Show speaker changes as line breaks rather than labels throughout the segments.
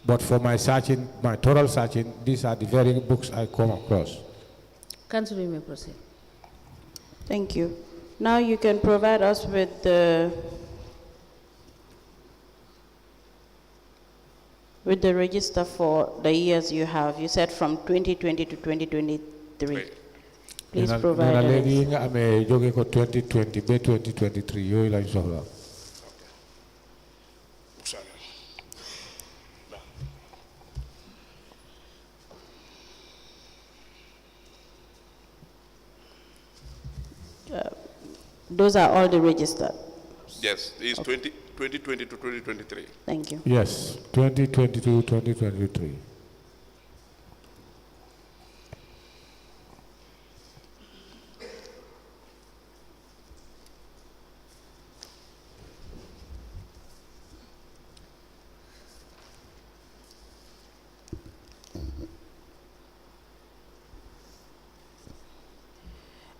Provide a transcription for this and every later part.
But for my searching, my total searching, these are the very books I come across.
Councillor, you may proceed.
Thank you. Now you can provide us with the register for the years you have. You said from 2020 to 2023. Please provide the register.
I'm a 2020 by 2023. You like so.
Those are all the registered.
Yes, it's 2020 to 2023.
Thank you.
Yes, 2022, 2023.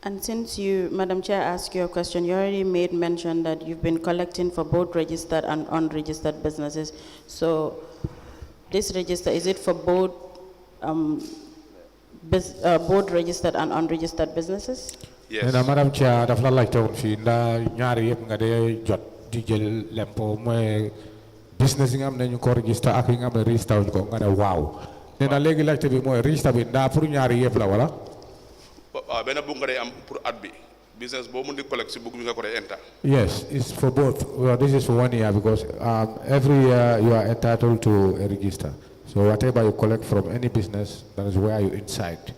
And since you, Madam Chair, asked your question, you already made mention that you've been collecting for both registered and unregistered businesses. So this register, is it for both both registered and unregistered businesses?
Yes.
Madam Chair, daf la laajte woon fii ndax ñaari yëpp nga dee jot di jël lempo mooy business yi nga xam ne ñu ko register ak yi nga xam ne register wuñ ko nga ne waaw. Nee na léegi laajte bi mooy register bi ndax pour ñaari yëpp la wala.
benn book nga day am pour at bi business boo mun di collect si book bi nga ko day enter.
Yes, it's for both. Well, this is for 1 year because every year you are entitled to a register. So whatever you collect from any business, that is where you inside.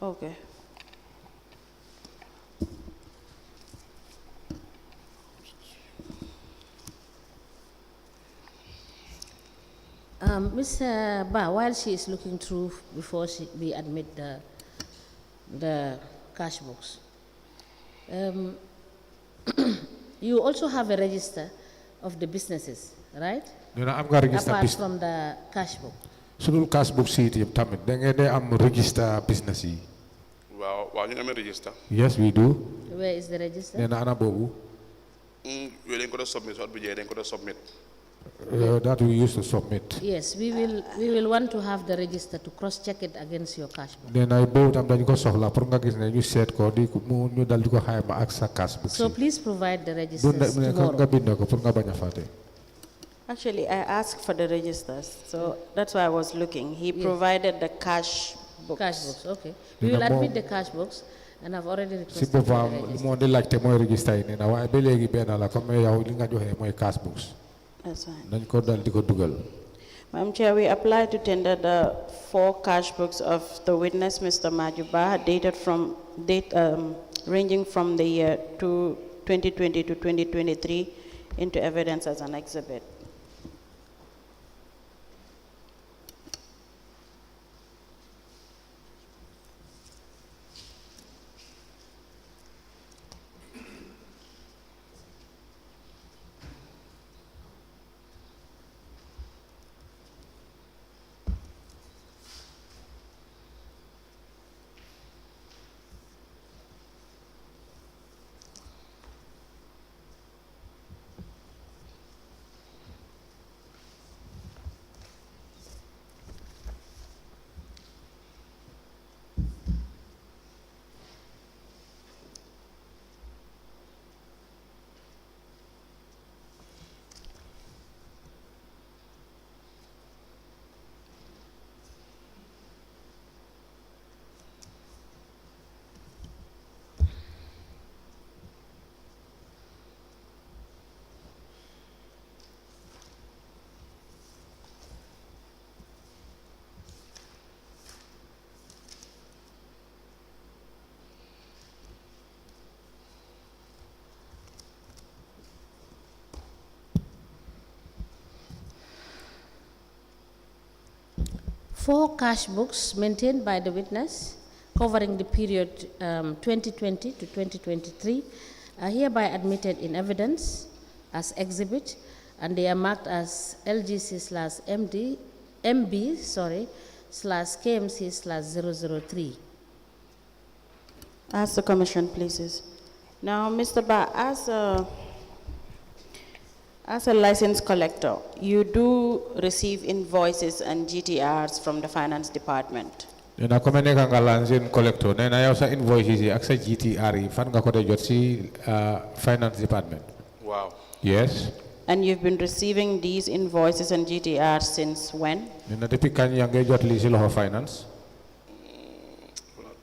Okay.
Mr. Ba, while she is looking through before we admit the cash books, you also have a register of the businesses, right?
I'm going to register
apart from the cash book.
So cash book sheet you tamit da ngay am register business yi.
Waaw ñu am register.
Yes, we do.
Where is the register?
Nee na ana bobu.
We dañ ko do submit so bu jé dañ ko do submit.
That we used to submit.
Yes, we will want to have the register to cross check it against your cash book.
Then I bought tam dañ ko soxla pour nga gis ne ñu set ko di mu ñu dal di ko xayma ak sa cash book.
So please provide the registers tomorrow.
Nga bind ko pour nga baña faté.
Actually, I asked for the registers, so that's why I was looking. He provided the cash books.
Cash books, okay. We will admit the cash books, and I've already requested
Si
the
bopam
register.
mo di laajte moy register yi nee na waaye ba léegi benn la comme yow li nga joxe mooy cash books.
That's fine.
Dañ ko dal di ko dugal.
Madam Chair, we apply to tender the 4 cash books of the witness, Mr. Maju, ranging from the year 2020 to 2023 into evidence as an exhibit.
Four cash books maintained by the witness covering the period 2020 to 2023 are hereby admitted in evidence as exhibit, and they are marked as LGC/MB/KMC/003.
Ask the commission, please. Now, Mr. Ba, As a licensed collector, you do receive invoices and GTRs from the finance department.
nena comme ne nga lancer collector nena yow sa invoices yi ak sa GTR yi fan nga ko de jot ci finance department.
Wow.
Yes.
And you've been receiving these invoices and GTRs since when?
nena depuis kañ ya ngay jot li ci loxo finance.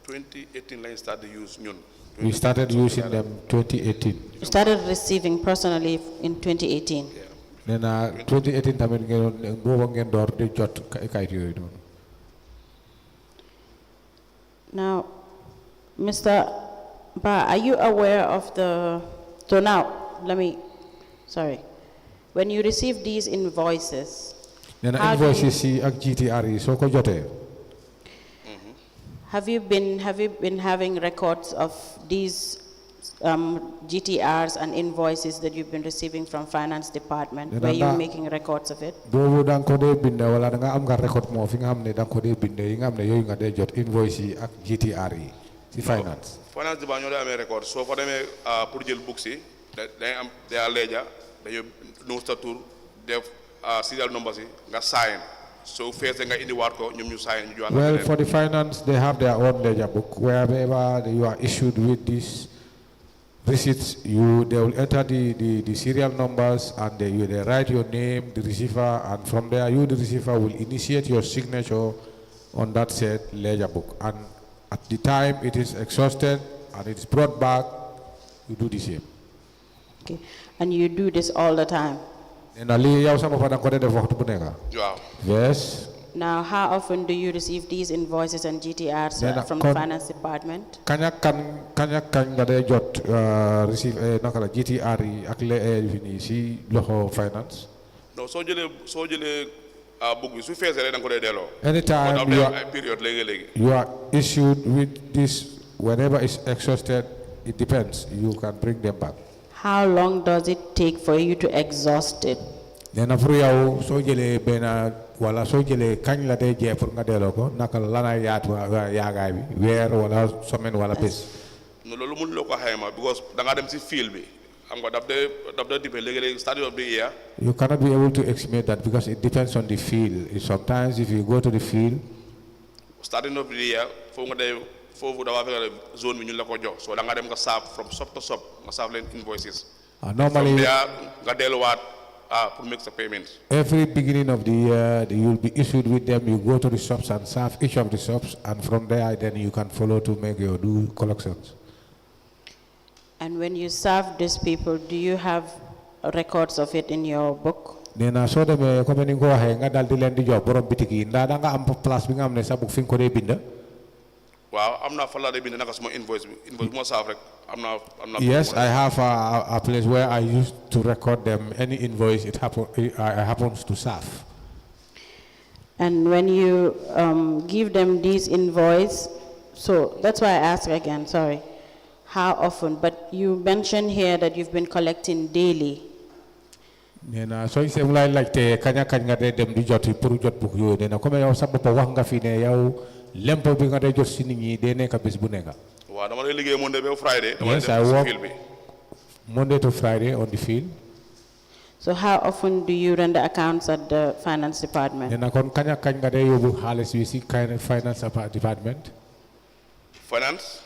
2018 lañ start to use ñun.
We started using them 2018.
You started receiving personally in 2018.
nena 2018 tamit ngeen bobo ngeen door di jot kayit yooyu noonu.
Now, Mr. Ba, are you aware of the, so now, when you receive these invoices,
nena
how do you-
invoices yi ak GTR yi soo ko jotee.
have you been having records of these GTRs and invoices that you've been receiving from finance department?
Then
Were you
that-
making records of it?
boobu da nga ko dee bind wala da nga am nga record moo fi nga xam ne da nga ko dee bind yi nga xam ne yooyu nga dee jot invoice yi ak GTR yi ci finance.
Finance di ba ñoo dee amee record soo fa demee pour jël books yi dañuy am day leeja dañuy nu sa tur def serial numbers yi nga sign so feesee nga indiwaat ko ñoom ñu sign ñu jox la
Well,
beneen.
for the finance, they have their own ledger book. Wherever you are issued with these receipts, they will enter the serial numbers and they write your name, the receiver, and from there, you, the receiver, will initiate your signature on that said ledger book. And at the time it is exhausted and it is brought back, you do the same.
Okay, and you do this all the time?
And Ali, yow sama fa da nga ko dee def waxtu bu nekk.
waaw.
Yes.
Now, how often do you receive these invoices and GTRs
Then,
from the finance department?
kañ nga dee jot receive naka la GTR yi ak fi nii si loxo finance.
non soo jëlee book bi su feesee rek da nga ko dee delloo.
Anytime
Moo tax day am ay période léegi.
you are issued with this, whenever it's exhausted, it depends. You can bring them back.
How long does it take for you to exhaust it?
Nee na pour yow soo jëlee benn wala soo jëlee kañ la dee jee pour nga delloo ko naka la lana yaagaay bi weer wala semaine wala bés.
non loolu mënu loo ko xayma because da nga dem si field bi xam nga daf dee depend léegi starting of the year.
You cannot be able to estimate that because it depends on the field. Sometimes if you go to the field,
starting of the year foofu nga dee foofu dafa fekk zone bi ñu la ko jox so da nga dem nga serve from shop to shop nga serve leen invoices.
normally
from there nga delluwaat pour make the payment.
every beginning of the year you will be issued with them. You go to the shops and serve each of the shops, and from there then you can follow to make your due collections.
And when you serve these people, do you have records of it in your book?
nee na soo demee comme ni nga ko waxee nga daal di leen di jox borom bitik yi ndax da nga am place bi nga xam ne sa book fi nga ko dee bind.
waaw am naa fa laa dee bind naka suma invoice bu ma saaf rek am naa.
Yes, I have a place where I used to record them. Any invoice it happens to serve.
And when you give them these invoice, so that's why I ask again, sorry, how often? But you mentioned here that you've been collecting daily.
nee na sooy seem laay laajte kañ nga dee dem di jot pour jot book yooyu nee na comme yow sa bopp wax nga fi ne yow lempo bi nga dee jot si nit ñi dee nekk bés bu nekk.
waaw dama lay liggéey Monday ba Friday.
Yes, I work Monday to Friday on the field.
So how often do you run the accounts at the finance department?
nee na kon kañ nga dee yóbbu xaalis bi si finance department.
finance.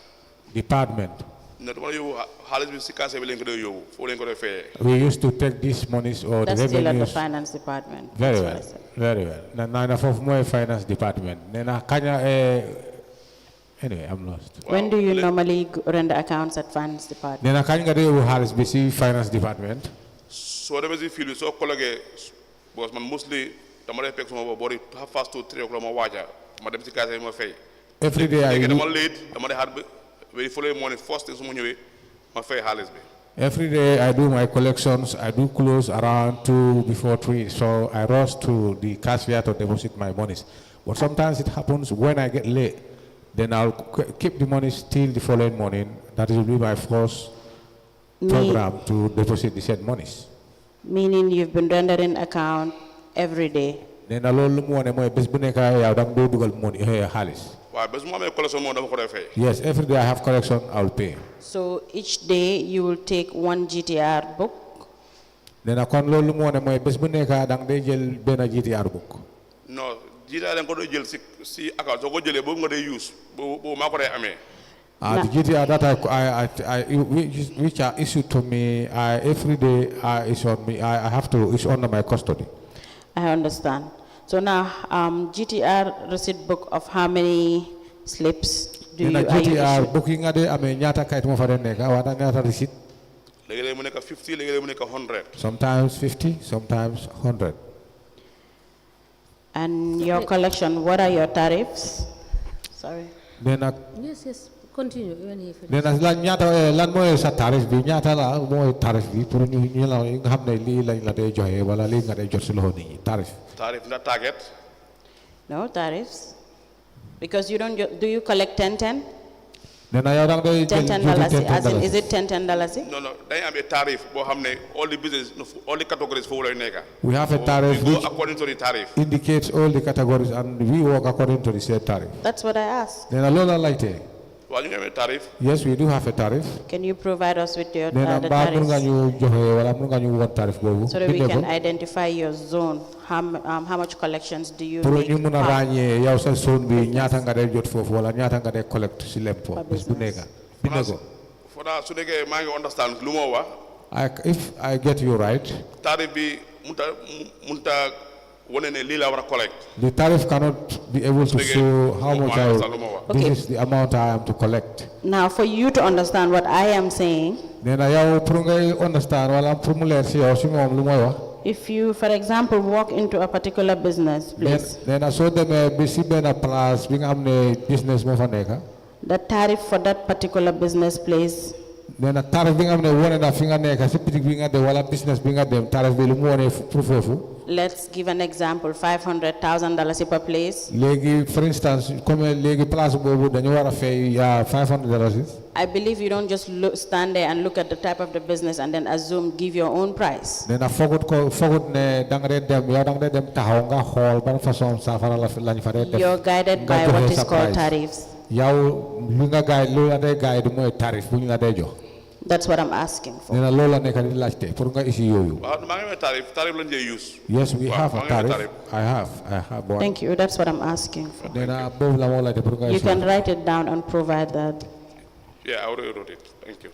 Department.
ne dama la yóbbu xaalis bi si kaase bi leen ko dee yóbbu foo leen ko dee fayee.
We used to take these monies or
That's
the
still at the
revenues.
finance department.
Very
That's
well,
what I said.
very well. Na foofu mooy finance department. nee na kañ anyway, I'm lost.
When do you normally run the accounts at finance department?
nee na kañ nga dee yóbbu xaalis bi si finance department.
soo demee si field bi soo collègue because man mostly dama dee fekk suma boobu boori 2:30 o'clock ma waaja ma dem si kaase bi ma fay.
Every day
léegi dama late dama dee xaar ba very following morning first thing su ma ñëwee ma fay xaalis bi.
Every day I do my collections. I do close around 2 before 3. So I rush to the cashier to deposit my monies. But sometimes it happens when I get late. Then I'll keep the money till the following morning. That will be my first program to deposit the said monies.
Meaning you've been rendering account every day?
Then loolu mu wone mooy bés bu nekk yow da nga doo dugal money xaalis.
waaw bés bu ma amee collection moom dama ko dee fay.
Yes, every day I have collection, I'll pay.
So each day you will take one GTR book?
nena kon loolu moo ne mooy bés bu nekk dang day jël benn GTR book.
non GTR da nga ko doon jël si account soo ko jëlee boobu nga day use boobu maa ko day amee.
The GTR that which are issued to me every day is on me. I have to. It's under my custody.
I understand. So now, GTR receipt book of how many slips do you
GTR
issue?
booking ade ame nyata kayit mo fa den neka wata nyata receipt.
léegi-léegi mu nekk 50 léegi-léegi mu nekk 100.
Sometimes 50, sometimes 100.
And your collection, what are your tariffs? Sorry.
Yes. Continue even if it
Nena lan nyata lan moy sa tarif bi nyata la moy tarif bi pour ñu la nga xamne li lañ la day joxe wala li nga day jot ci loxo nit ñi tarif.
Tarif na target.
No tariffs? Because you don't, do you collect 10-10?
Nena yow dang day jël
$10 as in, is it $10?
No, dañ am a tariff boo xam ne all the business, all the categories foofu lay nekk.
We have a tariff
We go
which
according to the tariff.
indicates all the categories and we work according to the said tariff.
That's what I asked.
Nena lola laite.
Waaw ñu ngi amee tarif.
Yes, we do have a tariff.
Can you provide us with your
Nena
the
ba mun nga
tariffs?
ñu joxe wala mun nga ñu won tarif bobu.
So that we can identify your zone. How much collections do you
Pour
make?
ñu mëna rañé yow sa zone bi ñaata nga day jot fofu wala ñaata nga day collect ci lempo bés bu nekk. Binago.
Fona su nekkee maa ngi understand lu ma wax.
If I get you right,
tarif bi munta wone ne lii la war a collect.
the tariff cannot be able to show how much this is the amount I am to collect.
Now, for you to understand what I am saying,
Nena yow pour ngay understand wala pour mu leer ci yow ci mom lu moy wax.
if you, for example, walk into a particular business place,
Nena so demé bi ci ben place bi nga amné business mo fa nekk.
the tariff for that particular business place,
Nena tarif bi nga amné woné na fi nga nekk ci boutique bi nga dem wala business bi nga dem tarif bi lu mu woné pour fofu.
let's give an example, $500,000 per place.
Légui for instance comme légui place bobu dañu wara fay $500.
I believe you don't just stand there and look at the type of the business and then assume, give your own price.
Nena fogut ne danga dem yow danga dem taxaw nga xol ban façon safara lañ fa def.
You're guided by what is called tariffs.
Yow lu nga guide lu la day guide moy tarif bu ñu la day jox.
That's what I'm asking for.
Nena loolu la nekk di laajte pour nga isi yooyu.
waaw maa ngi amee tarif lañ dee use.
Yes, we have a
maa ngi amee
tariff. I have one.
Thank you. That's what I'm asking for.
Nena boobu la moo laajte pour nga
You
isi.
can write it down and provide that.
Yeah, I already wrote it. Thank you.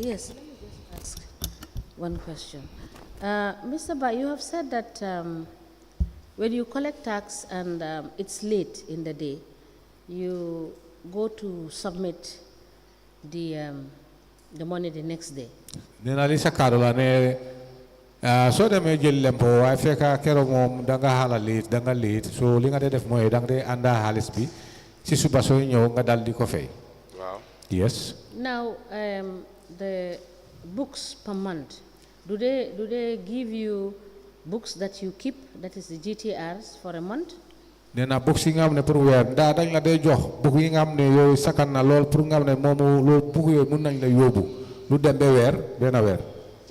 Yes, let me just ask one question. Mr. Ba, you have said that when you collect tax and it's late in the day, you go to submit the money the next day.
Nena li sa kado la ne so demee jël lempo waaye fekka keroog moom danga xala danga late so li nga dee def mooy danga dee ànda xaalis bi si suba sooy ñëw nga dal di ko fay.
Wow.
Yes.
Now, the books per month, do they give you books that you keep, that is the GTRs for a month?
Nena books yi nga xam ne pour weer ndaa dañ la dee jox book yi nga xam ne yooyu sakkan na lool pour nga xam ne moomu loolu book yooyu mun nañ la yóbbu lu dem ba weer benn weer.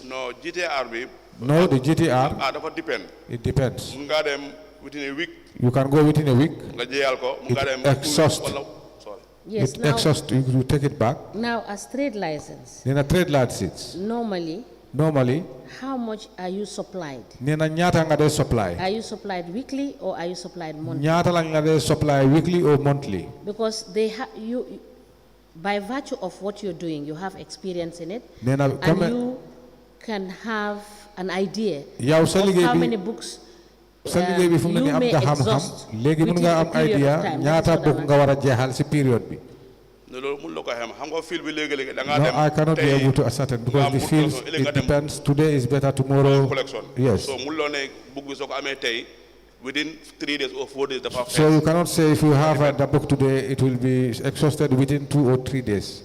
No, GTR bi.
No, the GTR.
Dafa depend.
It depends.
Mun ngaa dem within a week.
You can go within a week.
Nga jeexal ko. Mun ngaa dem
It exhaust.
Sorry.
Yes.
It exhaust. You take it back.
Now, as trade license,
Nena trade license. Normally,
how much are you supplied?
nena ñaata nga dee supply.
Are you supplied weekly or are you supplied monthly?
ñaata lañ la dee supply weekly or monthly.
Because you, by virtue of what you're doing, you have experience in it,
Nena
and you can have an idea
yow sa
of
liggéey
how
bi
many books
sa liggéey bi fu mu ne
you
am
may
nga xam-xam
exhaust
léegi mën nga am
within a period
idea
of time.
ñaata
That's what
book
I'm
nga war a jeexal si période bi.
No, loolu mun la ko xam nga fil bi léegi-léegi da ngaa
No,
dem.
I cannot be able to ascertain because the fields it depends. Today is better, tomorrow.
Collection.
Yes.
So mun loo ne book bi soo ko amee tey within 3 days or 4 days dafa
So you cannot say if you have the book today, it will be exhausted within 2 or 3 days.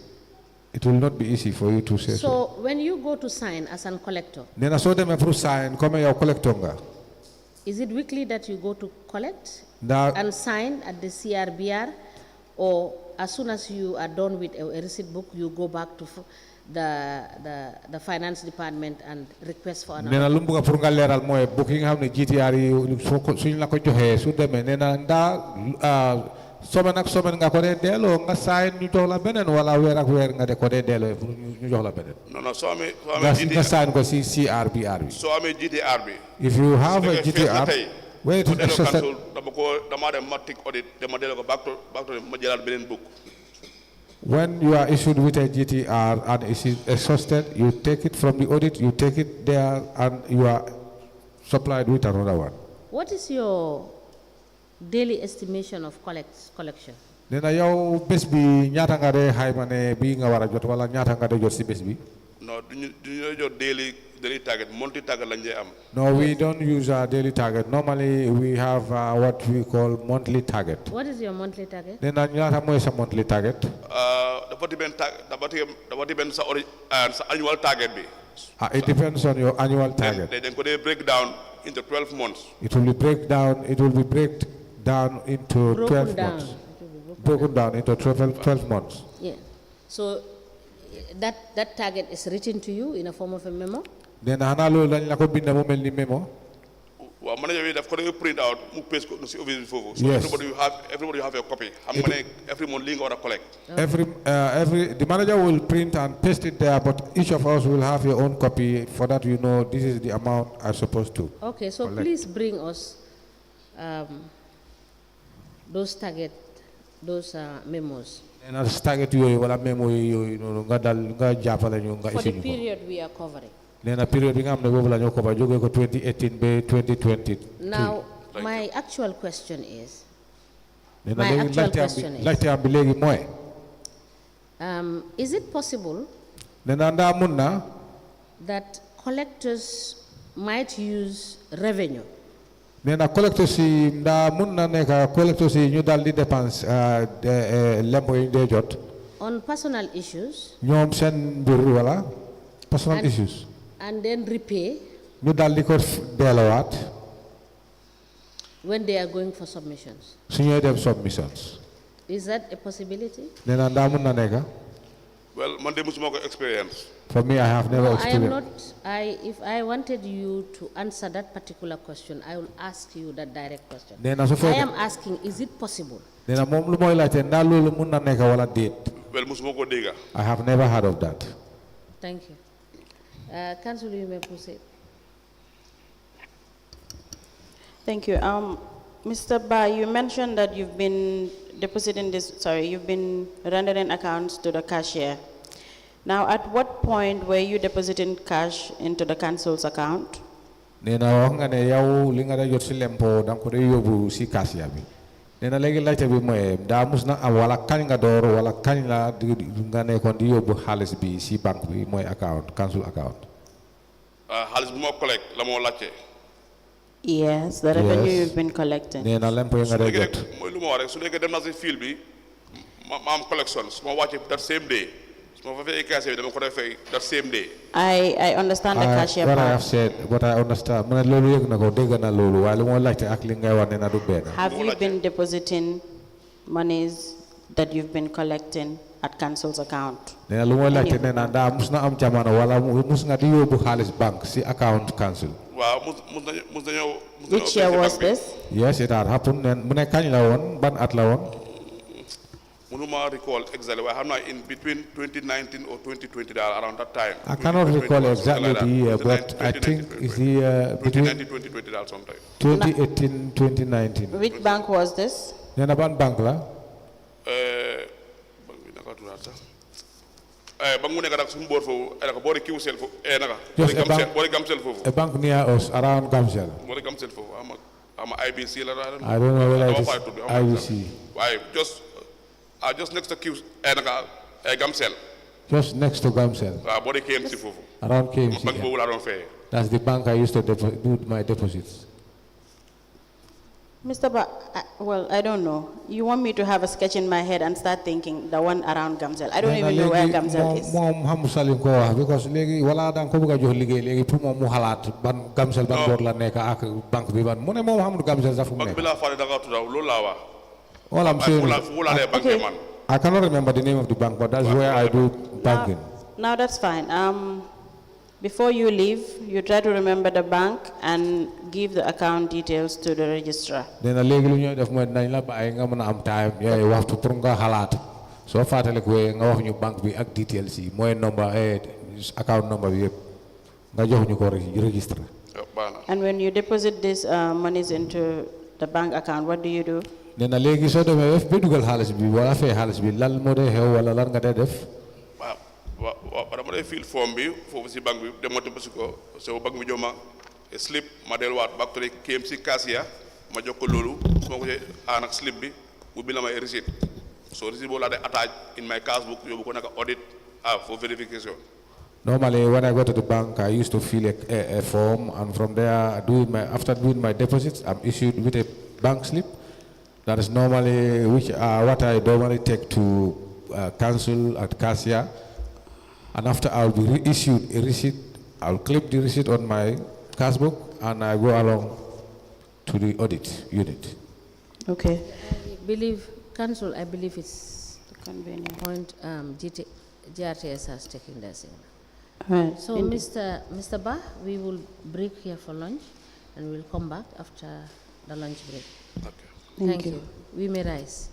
It will not be easy for you to say so.
So when you go to sign as a collector,
Nena so dem pour sign comme yow collector nga.
is it weekly that you go to collect
Now
and sign at the CRBR, or as soon as you are done with a receipt book, you go back to the finance department and request for another?
nena lu mu bëgg pour nga leeral mooy book yi nga xam ne GTR yi suñ la ko joxee su demee nena ndaa semaine nga ko dee delloo nga sign ñu jox la beneen wala weer ak weer nga de ko dee delloo pour ñu jox la beneen.
non soo amee
nga sign ko si CRBR bi.
soo amee GTR bi.
if you have a GTR. where it is exhausted.
dama dem ma tick audit dama delloo ko back to ma jëlaat beneen book.
When you are issued with a GTR and it is exhausted, you take it from the audit, you take it there, and you are supplied with another one.
What is your daily estimation of collection?
Nena yow bés bi ñaata nga dee xayma ne bii nga war a jot wala ñaata nga dee jot si bés bi?
No, duñu jot daily target, monthly target lañ am.
No, we don't use our daily target. Normally we have what we call monthly target.
What is your monthly target?
Nena ñaata mooy sa monthly target?
Dafa depend sa annual target bi.
It depends on your annual target.
Then ko dey break down into 12 months.
It will be break down into 12 months. Broken down into 12 months.
Yeah. So that target is written to you in a form of a memo?
Then hana lo lañ la ko bind mu melni memo.
Waaw manager bi daf ko print out mu paste ko ci office fofu. So
Yes.
everybody have a copy. Xam nga ne every month li nga wara collect.
The manager will print and paste it there, but each of us will have your own copy for that you know this is the amount I'm supposed to.
Okay, so
collect.
please bring us those memos.
And as target yoy wala memo yoy no nga dal nga jappale ñu nga
For the
issue.
period we are covering.
Nena period bi nga xamne bobu la ñu ko ba joge ko 2018 be 2020.
Now, my actual question is,
Nena legi laajte am bi legi moy.
Is it possible
Nena nda mun na
that collectors might use revenue
Nena collectors yi nda mun na nekk collectors yi ñu dal di dépense lempo yi de jot
on personal issues
ñoom seen mbir wala personal issues
and then repay
ñu dal di ko delluwaat
when they are going for submissions?
su ñuy dem submissions.
Is that a possibility?
Nena nda mun na nekk.
Well, man de musuma ko experience.
For me, I have never
No, I am not.
experienced.
If I wanted you to answer that particular question, I will ask you that direct question.
Nena su
I
fekkee
am asking, is it possible?
nena moom lu mooy laajte nda loolu mun na nekk wala déet.
Well, musuma ko dégga.
I have never heard of that.
Thank you. Council, you may proceed.
Thank you. Mr. Ba, you mentioned that you've been you've been rendering accounts to the cashier. Now, at what point were you depositing cash into the council's account?
Nena wax nga ne yow li nga da jot si lempo danga ko de yóbbu si cashier bi. Nena léegi laajte bi mooy daa mus na am wala kañ nga door wala kañ la nga nekkoon di yóbbu xaalis bi si banque bi mooy account council account.
Xaalis bu ma collect la moo laajte.
Yes, the revenue you've been collecting.
Nena lempo yi nga da jot.
mooy lu ma wax rek su nekkee dem na si field bi ma am collection su ma wàccee that same day su ma fa fay cashier bi dama ko def fay that same day.
I understand the cashier
What I
part.
have said, what I understand, mu ne loolu yëg na ko dégg na loolu waaye lu moo laajte ak li ngay wax ne na du benn.
Have you been depositing monies that you've been collecting at council's account?
Nena lu moo laajte ne na ndaa mus na am jamono wala mus nga di yóbbu xaalis banque si account council.
waaw mus nañoo.
Which year was this?
Yes, it had happened. Mu ne kañ la woon ban at la woon.
Mënuma recall exactly waaye xam naa in between 2019 or 2020 daal around that time.
I cannot recall exactly the year, but I think it's the year between
2019 2020 daal sometime.
2018 2019.
Which bank was this?
Nena ban banque la.
Bank bi naka tuddaat sax. Bank mu nekk nag suñu boor foofu naka boori Kiwsel foofu naka.
Just a bank.
boori Gamsel foofu.
A bank near us around Gamcel.
boori Gamsel foofu ama IBC la daal.
I don't know whether it is
Dama fay tudd, xam nga
IBC.
waaye just next to naka Gamsel.
Just next to Gamcel,
waaw boori K.M.C foofu.
around
bank
K.M.C.
boobu laa doon fayee.
That's the bank I used to do my deposits.
Mr. Ba, well, I don't know. You want me to have a sketch in my head and start thinking the one around Gamzel. I don't even know where Gamzel is.
Moom xamu salin ko wax because léegi wala danga ko bëgg a jox liggéey léegi pour moom mu xalaat ban Gamcel ban boor la nekk ak banque bi ban mu ne moom xamul Gamcel sax fu mu
bank
nekk.
bi laa faale danga tudda loolu laa wax.
All I'm saying
fu laa dee bank man.
I cannot remember the name of the bank, but that's where I do banking.
Now that's fine. Before you leave, you try to remember the bank and give the account details to the registrar.
nee na léegi lu ñuy def mooy nañ la bàyyi nga mën a am time yooyu waxtu pour nga xalaat soo fàttaliku nga wax ñu banque bi ak details yi mooy number account number bi yëpp nga jox ñu ko registre.
And when you deposit these monies into the bank account, what do you do?
nee na léegi soo demee ba dugal xaalis bi wala fay xaalis bi lan moo dee xew wala lan nga dee def.
waaw dama dee fill form bi foofu si banque bi dem ma déposé ko so banque bi jox ma slip ma delluwaat back to the K.M.C cashier ma jox ko loolu su ma ko ak slip bi mu bind la may receipt so receipt boobu laa dee attach in my cash book yóbbu ko naka audit for verification.
Normally, when I go to the bank, I used to fill a form, and from there, after doing my deposits, I'm issued with a bank slip. That is normally what I normally take to council at cashier, and after I'll be issued a receipt. I'll clip the receipt on my cash book, and I go along to the audit unit.
Okay.
I believe council. I believe it's convenient point. GRTS has taken this in.
Right.
So, Mr. Ba, we will break here for lunch, and we'll come back after the lunch break.
Okay.
Thank you. We may rise.